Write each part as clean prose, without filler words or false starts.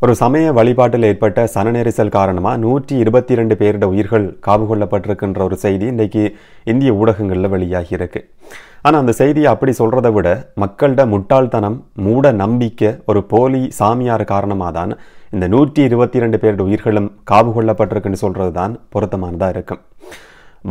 ஒரு சமய வழிபாட்டில் ஏற்பட்ட சனநெரிசல் காரணமாக 122 பேருடைய உயிர்கள் காவு கொள்ளப்பட்டிருக்கின்ற ஒரு செய்தி இன்றைக்கு இந்திய ஊடகங்களில் வெளியாகி இருக்கு. ஆனால் அந்த செய்தியை அப்படி சொல்கிறத விட மக்கள்கிட்ட முட்டாள்தனம், மூட நம்பிக்கை, ஒரு போலி சாமியார் காரணமாக தான் இந்த 122 பேருடைய உயிர்களும் காவு கொள்ளப்பட்டிருக்குன்னு சொல்கிறது தான் பொருத்தமானதாக இருக்கும்.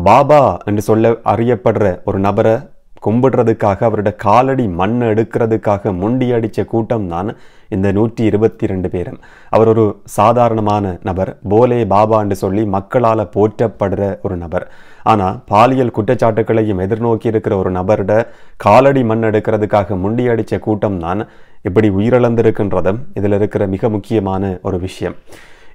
பாபா என்று சொல்ல அறியப்படுற ஒரு நபரை கும்பிடுறதுக்காக அவருடைய காலடி மண்ணை எடுக்கிறதுக்காக முண்டி அடித்த கூட்டம் தான் இந்த 122 பேரும். அவர் ஒரு சாதாரணமான நபர், போலே பாபா என்று சொல்லி மக்களால் போற்றப்படுற ஒரு நபர். ஆனால் பாலியல் குற்றச்சாட்டுகளையும் எதிர்நோக்கி இருக்கிற ஒரு நபரோட காலடி மண் எடுக்கிறதுக்காக முண்டி அடித்த கூட்டம் தான் இப்படி உயிரிழந்திருக்கின்றதும் இதில் இருக்கிற மிக முக்கியமான ஒரு விஷயம்.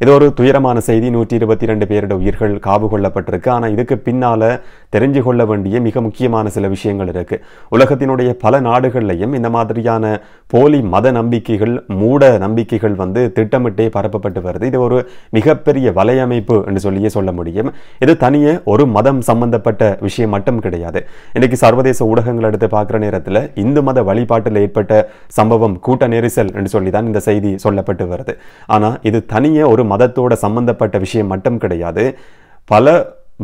இது ஒரு துயரமான செய்தி. 122 பேருடைய உயிர்கள் காவு கொள்ளப்பட்டிருக்கு. ஆனால் இதுக்கு பின்னால் தெரிஞ்சு கொள்ள வேண்டிய மிக முக்கியமான சில விஷயங்கள் இருக்கு. உலகத்தினுடைய பல நாடுகள்லையும் இந்த மாதிரியான போலி மத நம்பிக்கைகள், மூட நம்பிக்கைகள் திட்டமிட்டே பரப்பப்பட்டு வருது. இது ஒரு மிகப்பெரிய வலையமைப்பு என்று சொல்லியே சொல்ல முடியும். இது தனியே ஒரு மதம் சம்பந்தப்பட்ட விஷயம் மட்டும் கிடையாது. இன்னைக்கு சர்வதேச ஊடகங்கள் எடுத்து பார்க்குற நேரத்தில் இந்து மத வழிபாட்டில் ஏற்பட்ட சம்பவம் கூட்ட நெரிசல் என்று சொல்லி தான் இந்த செய்தி சொல்லப்பட்டு வருது. ஆனால் இது தனியே ஒரு மதத்தோட சம்பந்தப்பட்ட விஷயம் மட்டும் கிடையாது. பல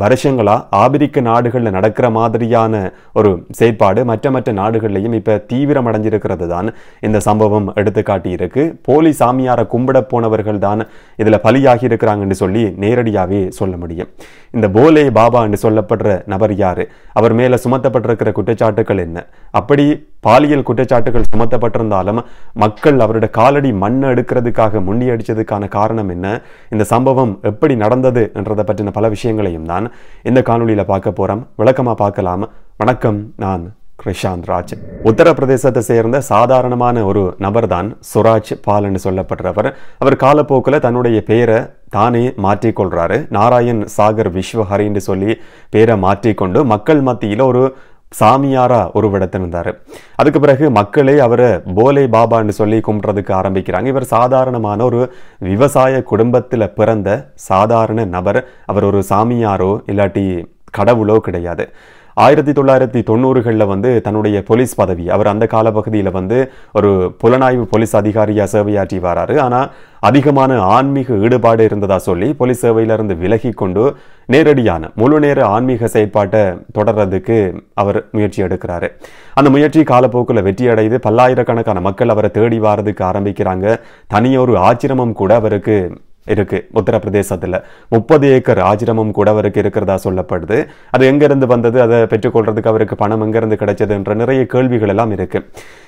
வருஷங்களா ஆபிரிக்க நாடுகளில் நடக்கிற மாதிரியான ஒரு செயற்பாடு மற்ற நாடுகள்லையும் இப்ப தீவிரம் அடைஞ்சிருக்கிறது தான் இந்த சம்பவம் எடுத்துக்காட்டி இருக்கு. போலி சாமியாரை கும்பிட போனவர்கள் தான் இதுல பலியாகி இருக்கிறாங்கன்னு சொல்லி நேரடியாவே சொல்ல முடியும். இந்த போலே பாபா என்று சொல்லப்படுற நபர் யாரு? அவர் மேல சுமத்தப்பட்டிருக்கிற குற்றச்சாட்டுகள் என்ன? அப்படி பாலியல் குற்றச்சாட்டுகள் சுமத்தப்பட்டிருந்தாலும் மக்கள் அவருடைய காலடி மண்ணை எடுக்கிறதுக்காக முண்டி அடிச்சதுக்கான காரணம் என்ன? இந்த சம்பவம் எப்படி நடந்தது என்றதை பற்றின பல விஷயங்களையும் தான் இந்த காணொலியில பார்க்க போறோம். விளக்கமா பார்க்கலாம். வணக்கம், நான் கிருஷாந்த் ராஜ். உத்தரப்பிரதேசத்தை சேர்ந்த சாதாரணமான ஒரு நபர் தான் சுராஜ் பால் என்று சொல்லப்படுறவர். அவர் காலப்போக்கில் தன்னுடைய பெயரை தானே மாற்றிக்கொள்றாரு. நாராயண் சாகர் விஸ்வஹரி என்று சொல்லி பேரை மாற்றிக்கொண்டு மக்கள் மத்தியில் ஒரு சாமியாரா உருவெடுத்திருந்தாரு. அதுக்கு பிறகு மக்களே அவரை போலே பாபான்னு சொல்லி கும்பிட்றதுக்கு ஆரம்பிக்கிறாங்க. இவர் சாதாரணமான ஒரு விவசாய குடும்பத்தில் பிறந்த சாதாரண நபர். அவர் ஒரு சாமியாரோ இல்லாட்டி கடவுளோ கிடையாது. 1990களில் தன்னுடைய போலீஸ் பதவி, அவர் அந்த காலப்பகுதியில் ஒரு புலனாய்வு போலீஸ் அதிகாரியா சேவையாற்றி வராரு. ஆனால் அதிகமான ஆன்மீக ஈடுபாடு இருந்ததா சொல்லி போலீஸ் சேவையிலிருந்து விலகி கொண்டு நேரடியான முழு நேர ஆன்மீக செயற்பாட்டை தொடர்றதுக்கு அவர் முயற்சி எடுக்கிறாரு. அந்த முயற்சி காலப்போக்கில் வெற்றி அடைந்து பல்லாயிரக்கணக்கான மக்கள் அவரை தேடி வாரதுக்கு ஆரம்பிக்கிறாங்க. தனியொரு ஆச்சிரமம் கூட அவருக்கு இருக்கு. உத்தரப்பிரதேசத்துல 30 ஏக்கர் ஆச்சிரமம் கூட அவருக்கு இருக்கிறதா சொல்லப்படுது. அது எங்கிருந்து வந்தது, அதை பெற்றுக்கொள்றதுக்கு அவருக்கு பணம் எங்கிருந்து கிடைச்சது என்ற நிறைய கேள்விகள் எல்லாம் இருக்கு.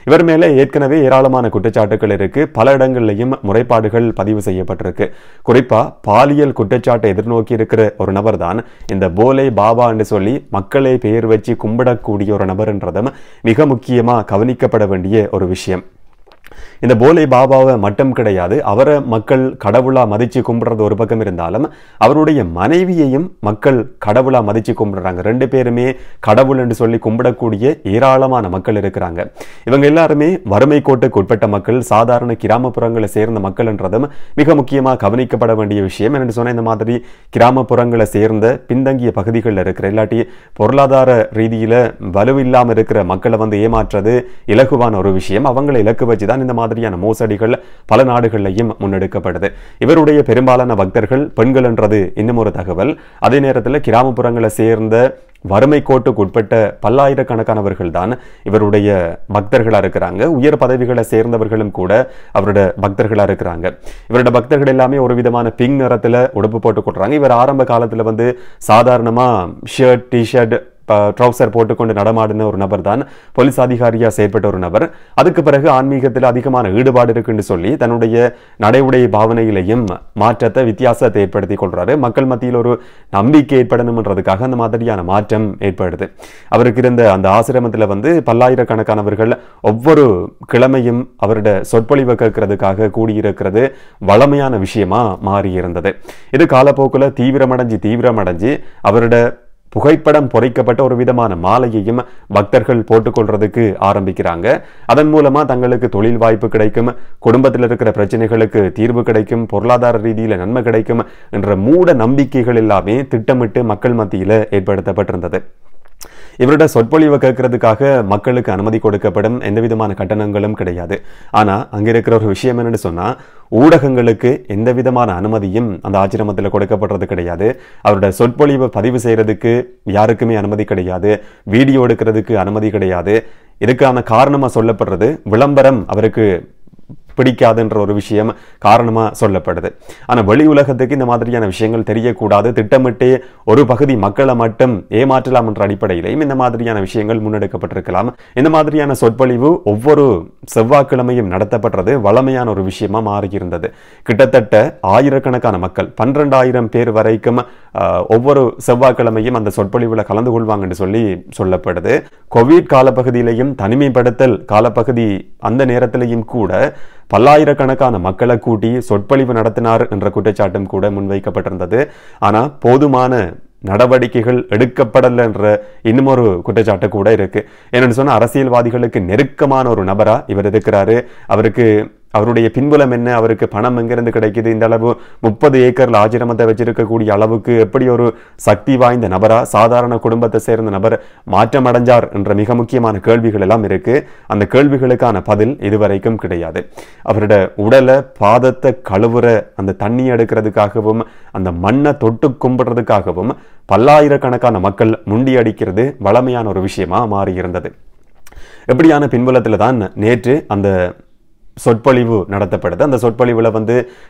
இவர் மேல ஏற்கனவே ஏராளமான குற்றச்சாட்டுகள் இருக்கு. பல இடங்கள்லையும் முறைப்பாடுகள் பதிவு செய்யப்பட்டிருக்கு. குறிப்பா பாலியல் குற்றச்சாட்டை எதிர்நோக்கி இருக்கிற ஒரு நபர் தான் இந்த போலே பாபா என்று சொல்லி மக்களே பெயர் வச்சு கும்பிடக்கூடிய ஒரு நபர் என்றதும் மிக முக்கியமா கவனிக்கப்பட வேண்டிய ஒரு விஷயம். இந்த போலே பாபாவை மட்டும் கிடையாது, அவரை மக்கள் கடவுளா மதிச்சு கும்பிடுறது ஒரு பக்கம் இருந்தாலும் அவருடைய மனைவியையும் மக்கள் கடவுளா மதிச்சு கும்பிடுறாங்க. 2 பேருமே கடவுள் என்று சொல்லி கும்பிடக்கூடிய ஏராளமான மக்கள் இருக்கிறாங்க. இவங்க எல்லாருமே வறுமை கோட்டுக்கு உட்பட்ட மக்கள், சாதாரண கிராமப்புறங்களை சேர்ந்த மக்கள் என்றதும் மிக முக்கியமாக கவனிக்கப்பட வேண்டிய விஷயம். என்று சொன்ன இந்த மாதிரி கிராமப்புறங்களை சேர்ந்த பின்தங்கிய பகுதிகளில் இருக்கிற இல்லாட்டி பொருளாதார ரீதியில வலுவில்லாமல் இருக்கிற மக்களை ஏமாற்றுறது இலகுவான ஒரு விஷயம். அவங்களை இலக்கு வச்சுதான் இந்த மாதிரியான மோசடிகள் பல நாடுகளிலையும் முன்னெடுக்கப்படுது. இவருடைய பெரும்பாலான பக்தர்கள் பெண்கள் என்றது இன்னும் ஒரு தகவல். அதே நேரத்தில் கிராமப்புறங்களை சேர்ந்த வறுமை கோட்டுக்கு உட்பட்ட பல்லாயிரக்கணக்கானவர்கள் தான் இவருடைய பக்தர்களா இருக்கிறாங்க. உயர் பதவிகளை சேர்ந்தவர்களும் கூட அவருடைய பக்தர்களா இருக்கிறாங்க. இவருடைய பக்தர்கள் எல்லாமே ஒரு விதமான பிங்க் நிறத்துல உடுப்பு போட்டு கொள்றாங்க. இவர் ஆரம்ப காலத்துல சாதாரணமா ஷர்ட், டிஷர்ட், ட்ரௌசர் போட்டுக்கொண்டு நடமாடின ஒரு நபர் தான் போலீஸ் அதிகாரியா செயற்பட்ட ஒரு நபர். அதுக்கு பிறகு ஆன்மீகத்தில் அதிகமான ஈடுபாடு இருக்குன்னு சொல்லி தன்னுடைய நடை பாவனையிலையும் மாற்றத்தை, வித்தியாசத்தை ஏற்படுத்தி கொள்றாரு. மக்கள் மத்தியில் ஒரு நம்பிக்கை ஏற்படணும்ன்றதுக்காக அந்த மாதிரியான மாற்றம் ஏற்படுது. அவருக்கு இருந்த அந்த ஆசிரமத்தில் பல்லாயிரக்கணக்கானவர்கள் ஒவ்வொரு கிழமையும் அவருடைய சொற்பொழிவை கேட்கறதுக்காக கூடியிருக்கிறது வளமையான விஷயமா மாறி இருந்தது. இது காலப்போக்கில் தீவிரமடைஞ்சு அவருடைய புகைப்படம் பொறிக்கப்பட்ட ஒரு விதமான மாலையையும் பக்தர்கள் போட்டுக்கொள்றதுக்கு ஆரம்பிக்கிறாங்க. அதன் மூலமா தங்களுக்கு தொழில் வாய்ப்பு கிடைக்கும், குடும்பத்தில் இருக்கிற பிரச்சனைகளுக்கு தீர்வு கிடைக்கும், பொருளாதார ரீதியில நன்மை கிடைக்கும் என்ற மூட நம்பிக்கைகள் எல்லாமே திட்டமிட்டு மக்கள் மத்தியில ஏற்படுத்தப்பட்டிருந்தது. இவரோட சொற்பொழிவை கேட்கறதுக்காக மக்களுக்கு அனுமதி கொடுக்கப்படும், எந்த விதமான கட்டணங்களும் கிடையாது. ஆனா அங்க இருக்கிற ஒரு விஷயம் என்னன்னு சொன்னா, ஊடகங்களுக்கு எந்த விதமான அனுமதியும் அந்த ஆசிரமத்தில் கொடுக்கப்படுறது கிடையாது. அவரோட சொற்பொழிவை பதிவு செய்யறதுக்கு யாருக்குமே அனுமதி கிடையாது, வீடியோ எடுக்கிறதுக்கு அனுமதி கிடையாது. இதுக்கான காரணமா சொல்லப்படுறது விளம்பரம் அவருக்கு பிடிக்காதுன்ற ஒரு விஷயம் காரணமா சொல்லப்படுது. ஆனா வெளி உலகத்துக்கு இந்த மாதிரியான விஷயங்கள் தெரியக்கூடாது, திட்டமிட்டே ஒரு பகுதி மக்களை மட்டும் ஏமாற்றலாம் என்ற அடிப்படையிலையும் இந்த மாதிரியான விஷயங்கள் முன்னெடுக்கப்பட்டிருக்கலாம். இந்த மாதிரியான சொற்பொழிவு ஒவ்வொரு செவ்வாய்க்கிழமையும் நடத்தப்படுறது வளமையான ஒரு விஷயமா மாறியிருந்தது. கிட்டத்தட்ட ஆயிரக்கணக்கான மக்கள் 12,000 பேர் வரைக்கும் ஒவ்வொரு செவ்வாய்க்கிழமையும் அந்த சொற்பொழிவுல கலந்து கொள்வாங்கன்னு சொல்லப்படுது. கோவிட் காலப்பகுதியிலையும் தனிமைப்படுத்தல் காலப்பகுதி அந்த நேரத்திலையும் கூட பல்லாயிரக்கணக்கான மக்களை கூட்டி சொற்பொழிவு நடத்தினார் என்ற குற்றச்சாட்டும் கூட முன்வைக்கப்பட்டிருந்தது. ஆனா போதுமான நடவடிக்கைகள் எடுக்கப்படல என்ற இன்னும் ஒரு குற்றச்சாட்டு கூட இருக்கு. என்னன்னு சொன்னா, அரசியல்வாதிகளுக்கு நெருக்கமான ஒரு நபரா இவர் இருக்கிறாரு. அவருடைய பின்புலம் என்ன, அவருக்கு பணம் எங்கிருந்து கிடைக்குது, இந்த அளவு 30 ஏக்கர்ல ஆசிரமத்தை வச்சிருக்கக்கூடிய அளவுக்கு எப்படி ஒரு சக்தி வாய்ந்த நபரா, சாதாரண குடும்பத்தை சேர்ந்த நபர் மாற்றம் அடைஞ்சார் என்ற மிக முக்கியமான கேள்விகள் எல்லாம் இருக்கு. அந்த கேள்விகளுக்கான பதில் இதுவரைக்கும் கிடையாது. அவரோட உடலை பாதத்தை கழுவுற அந்த தண்ணி எடுக்கிறதுக்காகவும் அந்த மண்ணை தொட்டு கும்பிடுறதுக்காகவும் பல்லாயிரக்கணக்கான மக்கள் முண்டி அடிக்கிறது வளமையான ஒரு விஷயமா மாறியிருந்தது. எப்படியான பின்புலத்தில் தான் நேற்று அந்த சொற்பொழிவு நடத்தப்படுது. அந்த சொற்பொழிவுல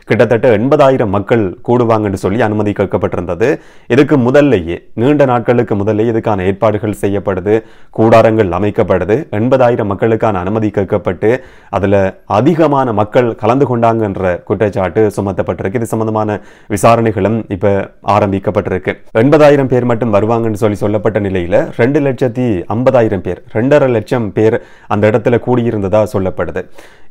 கிட்டத்தட்ட 80,000 மக்கள் கூடுவாங்கன்னு சொல்லி அனுமதி கேட்கப்பட்டிருந்தது. இதுக்கு முதல்லையே நீண்ட நாட்களுக்கு முதல்லே இதுக்கான ஏற்பாடுகள் செய்யப்படுது, கூடாரங்கள் அமைக்கப்படுது. 80,000 மக்களுக்கான அனுமதி கேட்கப்பட்டு அதுல அதிகமான மக்கள் கலந்து கொண்டாங்கன்ற குற்றச்சாட்டு சுமத்தப்பட்டிருக்கு. இது சம்பந்தமான விசாரணைகளும் இப்ப ஆரம்பிக்கப்பட்டிருக்கு. 80,000 பேர் மட்டும் வருவாங்கன்னு சொல்லப்பட்ட நிலையில 2,50,000 பேர், 2.5 லட்சம் பேர் அந்த இடத்துல கூடியிருந்ததா சொல்லப்படுது.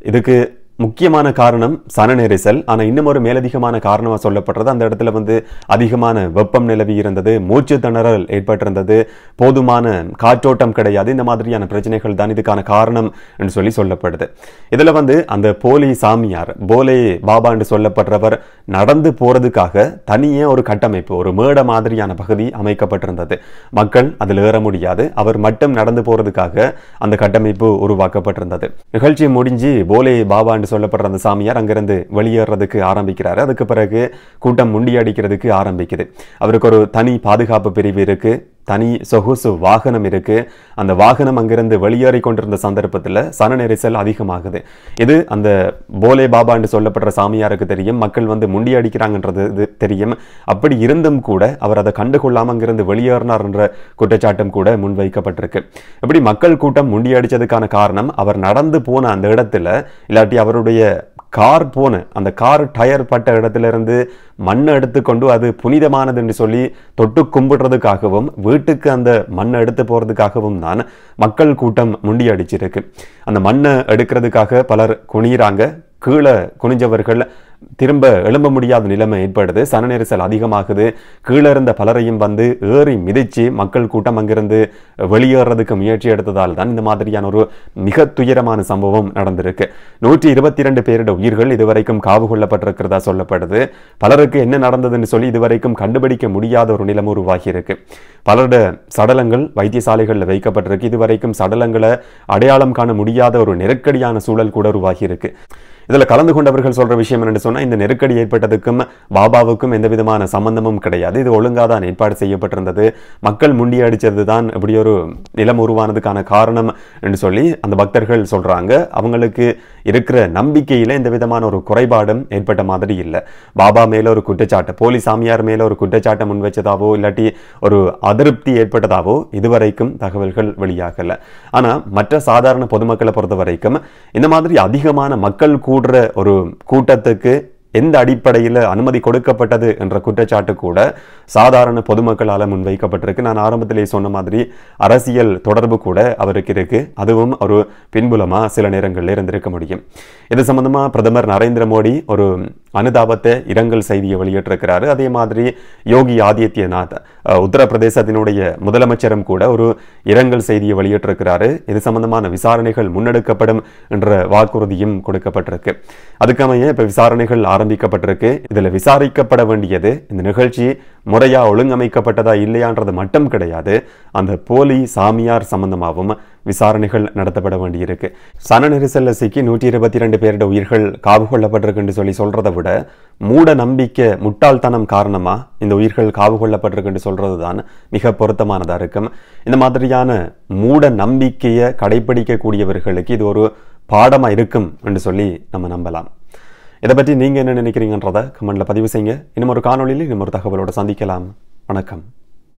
இதுக்கு முக்கியமான காரணம் சன நெரிசல். ஆனா இன்னும் ஒரு மேலதிகமான காரணமா சொல்லப்படுறது, அந்த இடத்துல அதிகமான வெப்பம் நிலவி இருந்தது, மூச்சு திணறல் ஏற்பட்டிருந்தது, போதுமான காற்றோட்டம் கிடையாது. இந்த மாதிரியான பிரச்சனைகள் தான் இதுக்கான காரணம் என்று சொல்லப்படுது. இதுல அந்த போலி சாமியார், போலே பாபா என்று சொல்லப்படுறவர் நடந்து போறதுக்காக தனியே ஒரு கட்டமைப்பு, ஒரு மேடை மாதிரியான பகுதி அமைக்கப்பட்டிருந்தது. மக்கள் அதில் ஏற முடியாது, அவர் மட்டும் நடந்து போறதுக்காக அந்த கட்டமைப்பு உருவாக்கப்பட்டிருந்தது. நிகழ்ச்சி முடிஞ்சு போலே பாபா சொல்லப்படுற அந்த சாமியார் அங்கிருந்து வெளியேறதுக்கு ஆரம்பிக்கிறாரு. அதுக்கு பிறகு கூட்டம் முண்டியடிக்கிறதுக்கு ஆரம்பிக்குது. அவருக்கு ஒரு தனி பாதுகாப்பு பிரிவு இருக்கு, தனி சொகுசு வாகனம் இருக்கு. அந்த வாகனம் அங்கிருந்து வெளியேறி கொண்டிருந்த சந்தர்ப்பத்தில் சன நெரிசல் அதிகமாகுது. இது அந்த போலே பாபா என்று சொல்லப்படுற சாமியாருக்கு தெரியும், மக்கள் முண்டி அடிக்கிறாங்கன்றது தெரியும். அப்படி இருந்தும் கூட அவர் அதை கண்டுகொள்ளாம அங்கிருந்து வெளியேறினார் என்ற குற்றச்சாட்டும் கூட முன்வைக்கப்பட்டிருக்கு. இப்படி மக்கள் கூட்டம் முண்டி அடிச்சதுக்கான காரணம், அவர் நடந்து போன அந்த இடத்துல, இல்லாட்டி அவருடைய கார் போன அந்த கார் டயர் பட்ட இடத்துல இருந்து மண்ணை எடுத்துக்கொண்டு அது புனிதமானது என்று சொல்லி தொட்டு கும்பிடுறதுக்காகவும் வீட்டுக்கு அந்த மண்ணை எடுத்து போறதுக்காகவும் தான் மக்கள் கூட்டம் முண்டி அடிச்சிருக்கு. அந்த மண்ணை எடுக்கிறதுக்காக பலர் குனிறாங்க. கீழே குனிஞ்சவர்கள் திரும்ப எழும்ப முடியாத நிலைமை ஏற்படுது. சன நெரிசல் அதிகமாகுது. கீழே இருந்த பலரையும் ஏறி மிதிச்சு மக்கள் கூட்டம் அங்கிருந்து வெளியேறதுக்கு முயற்சி எடுத்ததால் தான் இந்த மாதிரியான ஒரு மிக துயரமான சம்பவம் நடந்திருக்கு. 122 பேருடைய உயிர்கள் இதுவரைக்கும் காவு கொள்ளப்பட்டிருக்கிறதா சொல்லப்படுது. பலருக்கு என்ன நடந்ததுன்னு சொல்லி இதுவரைக்கும் கண்டுபிடிக்க முடியாத ஒரு நிலைமை உருவாகி இருக்கு. பலருடைய சடலங்கள் வைத்தியசாலைகளில் வைக்கப்பட்டிருக்கு. இதுவரைக்கும் சடலங்களை அடையாளம் காண முடியாத ஒரு நெருக்கடியான சூழல் கூட உருவாகி இருக்கு. இதுல கலந்து கொண்டவர்கள் சொல்ற விஷயம் என்னன்னு சொன்னா, இந்த நெருக்கடி ஏற்பட்டதுக்கும் பாபாவுக்கும் எந்த விதமான சம்பந்தமும் கிடையாது, இது ஒழுங்காதான் ஏற்பாடு செய்யப்பட்டிருந்தது, மக்கள் முண்டி அடிச்சது தான் இப்படி ஒரு நிலம் உருவானதுக்கான காரணம் என்று சொல்லி அந்த பக்தர்கள் சொல்றாங்க. அவங்களுக்கு இருக்கிற நம்பிக்கையில எந்த விதமான ஒரு குறைபாடும் ஏற்பட்ட மாதிரி இல்லை. பாபா மேல ஒரு குற்றச்சாட்டு, போலி சாமியார் மேல ஒரு குற்றச்சாட்டை முன் வச்சதாவோ இல்லாட்டி ஒரு அதிருப்தி ஏற்பட்டதாவோ இதுவரைக்கும் தகவல்கள் வெளியாகல. ஆனா மற்ற சாதாரண பொதுமக்களை பொறுத்த வரைக்கும் இந்த மாதிரி அதிகமான மக்கள் கூடுற ஒரு கூட்டத்துக்கு எந்த அடிப்படையில் அனுமதி கொடுக்கப்பட்டது என்ற குற்றச்சாட்டு கூட சாதாரண பொதுமக்களால் முன்வைக்கப்பட்டிருக்கு. நான் ஆரம்பத்திலே சொன்ன மாதிரி அரசியல் தொடர்பு கூட அவருக்கு இருக்கு. அதுவும் ஒரு பின்புலமா சில நேரங்களில் இருந்திருக்க முடியும். இது சம்பந்தமா பிரதமர் நரேந்திர மோடி ஒரு அனுதாபத்தை இரங்கல் செய்தியை வெளியிட்டிருக்கிறாரு. அதே மாதிரி யோகி ஆதித்யநாத் உத்தரப்பிரதேசத்தினுடைய முதலமைச்சரும் கூட ஒரு இரங்கல் செய்தியை வெளியிட்டிருக்கிறாரு. இது சம்பந்தமான விசாரணைகள் முன்னெடுக்கப்படும் என்ற வாக்குறுதியும் கொடுக்கப்பட்டிருக்கு. அதுக்கமைய இப்ப விசாரணைகள் ஆரம்பிக்கப்பட்டிருக்கு. இதுல விசாரிக்கப்பட வேண்டியது இந்த நிகழ்ச்சி முறையா ஒழுங்கமைக்கப்பட்டதா இல்லையான்றது மட்டும் கிடையாது, அந்த போலி சாமியார் சம்பந்தமாகவும் விசாரணைகள் நடத்தப்பட வேண்டியிருக்கு. சன நெரிசல்ல சிக்கி 122 பேருடைய உயிர்கள் காவு கொள்ளப்பட்டிருக்கு சொல்லி சொல்றதை விட மூட நம்பிக்கை முட்டாள்தனம் காரணமா இந்த உயிர்கள் காவு கொள்ளப்பட்டிருக்கு சொல்றதுதான் மிக பொருத்தமானதா இருக்கும். இந்த மாதிரியான மூட நம்பிக்கையை கடைபிடிக்கக்கூடியவர்களுக்கு இது ஒரு பாடமா இருக்கும் என்று சொல்லி நம்ம நம்பலாம். இதை பற்றி நீங்க என்ன நினைக்கிறீங்கன்றதை கமெண்ட்ல பதிவு செய்யுங்க. இன்னும் ஒரு காணொளியில் இன்னும் ஒரு தகவலோட சந்திக்கலாம். வணக்கம்.